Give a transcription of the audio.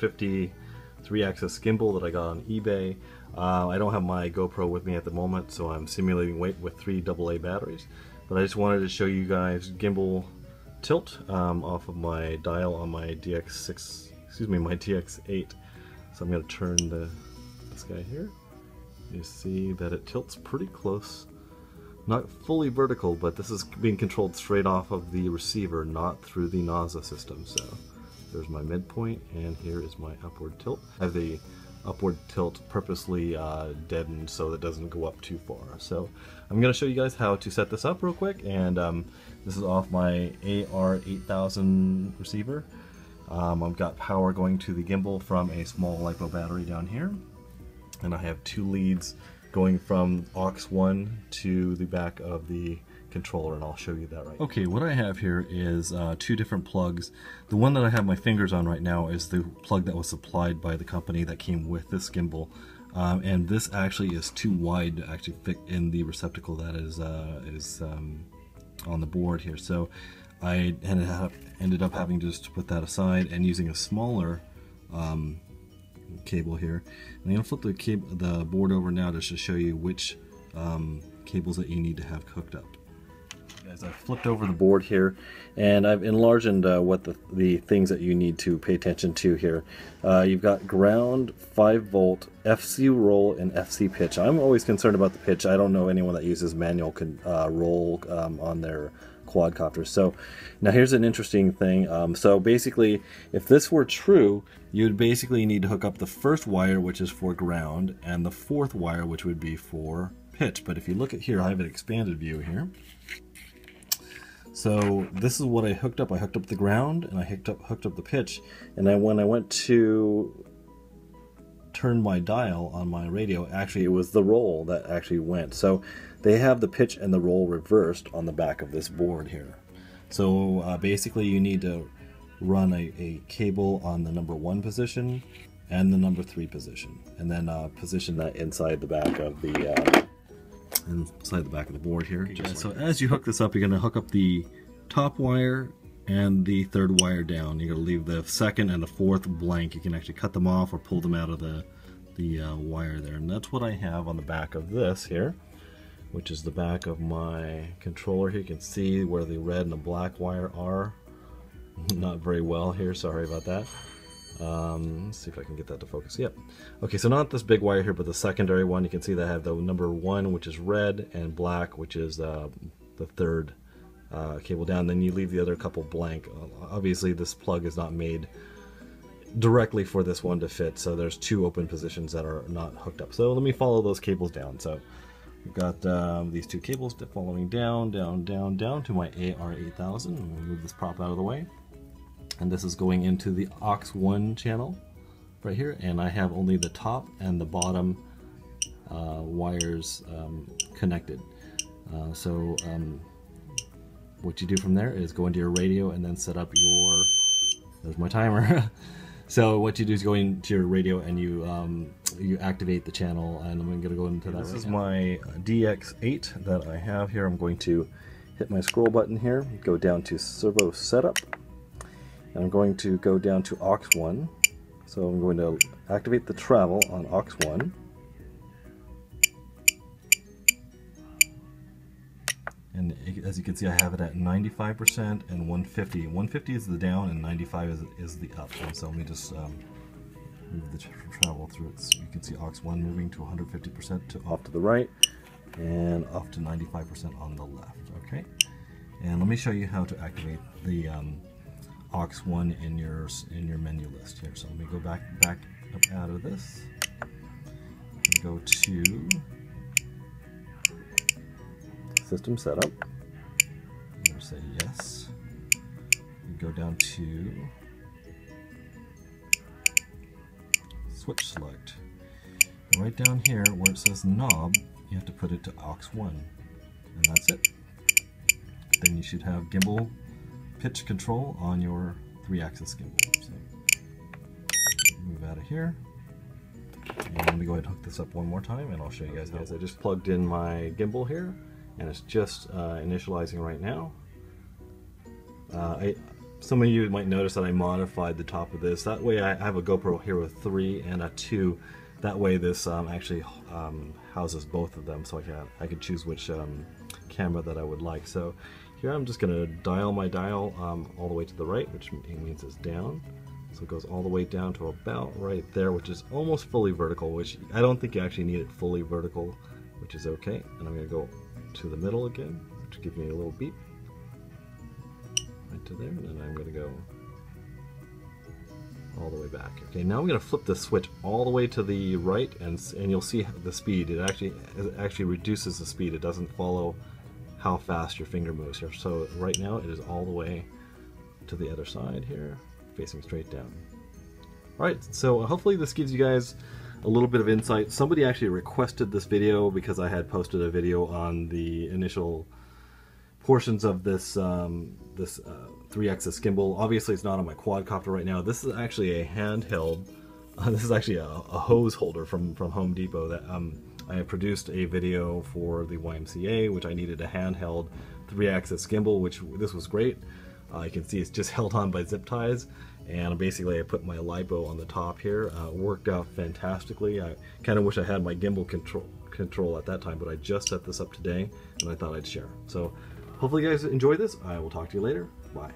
150 3-axis gimbal that I got on eBay. I don't have my GoPro with me at the moment, so I'm simulating weight with 3 AA batteries. But I just wanted to show you guys gimbal tilt off of my dial on my my DX8. So I'm going to turn this guy here. You see that it tilts pretty close. Not fully vertical, but this is being controlled straight off of the receiver, not through the naza system. So there's my midpoint, and here is my upward tilt. I have the upward tilt purposely deadened so that it doesn't go up too far. So I'm going to show you guys how to set this up real quick, and this is off my AR8000 receiver. I've got power going to the gimbal from a small LiPo battery down here, and I have 2 leads going from aux 1 to the back of the controller, and I'll show you that right now. Okay, what I have here is 2 different plugs. The one that I have my fingers on right now is the plug that was supplied by the company that came with this gimbal, and this actually is too wide to actually fit in the receptacle that is on the board here. So I ended up having to just put that aside and using a smaller cable here. And I'm going to flip the board over now just to show you which cables that you need to have hooked up. Guys, I've flipped over the board here, and I've enlarged what the things that you need to pay attention to here. You've got ground, 5-volt, FC roll, and FC pitch. I'm always concerned about the pitch. I don't know anyone that uses manual roll on their quadcopters. So now here's an interesting thing. So basically, if this were true, you'd basically need to hook up the first wire, which is for ground, and the 4th wire, which would be for pitch. But if you look at here, I have an expanded view here. So this is what I hooked up. I hooked up the ground, and I hooked up the pitch. And then when I went to turn my dial on my radio, actually it was the roll that actually went. So they have the pitch and the roll reversed on the back of this board here. So basically you need to run a cable on the number 1 position and the number 3 position, and then position that inside the back of the board here. Okay, so as you hook this up, you're going to hook up the top wire and the 3rd wire down. You're going to leave the 2nd and the 4th blank. You can actually cut them off or pull them out of the wire there, and that's what I have on the back of this here, which is the back of my controller here. You can see where the red and the black wire are. Not very well here, sorry about that. Let's see if I can get that to focus. Yep. Okay, so not this big wire here, but the secondary one. You can see that I have the number 1, which is red, and black, which is the 3rd cable down. Then you leave the other couple blank. Obviously this plug is not made directly for this one to fit, so there's 2 open positions that are not hooked up. So let me follow those cables down. So we've got these 2 cables following down to my AR8000. I'm going to move this prop out of the way. And this is going into the aux 1 channel right here, and I have only the top and the bottom wires connected. What you do from there is go into your radio and then set up your, there's my timer. So what you do is go into your radio and you activate the channel, and I'm going to go into that. This is my DX8 that I have here. I'm going to hit my scroll button here, go down to servo setup, and I'm going to go down to aux 1. So I'm going to activate the travel on aux 1. And as you can see, I have it at 95% and 150. 150 is the down and 95 is the up. And so let me just move the travel through it. So you can see aux 1 moving to 150% off to the right and off to 95% on the left. Okay. And let me show you how to activate the aux 1 in your menu list here. So let me go back up out of this and go to system setup. I'm going to say yes. We go down to switch select. And right down here where it says knob, you have to put it to aux 1, and that's it. Then you should have gimbal pitch control on your 3-axis gimbal. So move out of here. And let me go ahead and hook this up one more time, and I'll show you guys how. I just plugged in my gimbal here, and it's just initializing right now. Some of you might notice that I modified the top of this. That way I have a GoPro here with 3 and a 2. That way this actually houses both of them, so I could choose which camera that I would like. So here I'm just going to dial my dial all the way to the right, which means it's down. So it goes all the way down to about right there, which is almost fully vertical, which I don't think you actually need it fully vertical, which is okay. And I'm going to go to the middle again, which gives me a little beep. Right to there, and then I'm going to go all the way back. Okay, now I'm going to flip the switch all the way to the right, and you'll see the speed. It actually reduces the speed. It doesn't follow how fast your finger moves here. So right now it is all the way to the other side here, facing straight down. Alright, so hopefully this gives you guys a little bit of insight. Somebody actually requested this video because I had posted a video on the initial portions of this 3-axis gimbal. Obviously it's not on my quadcopter right now. This is actually a handheld, this is actually a hose holder from Home Depot that I produced a video for the YMCA, which I needed a handheld 3-axis gimbal, which this was great. You can see it's just held on by zip ties, and basically I put my LiPo on the top here. It worked out fantastically. I kind of wish I had my gimbal control at that time, but I just set this up today and I thought I'd share. So hopefully you guys enjoy this. I will talk to you later. Bye.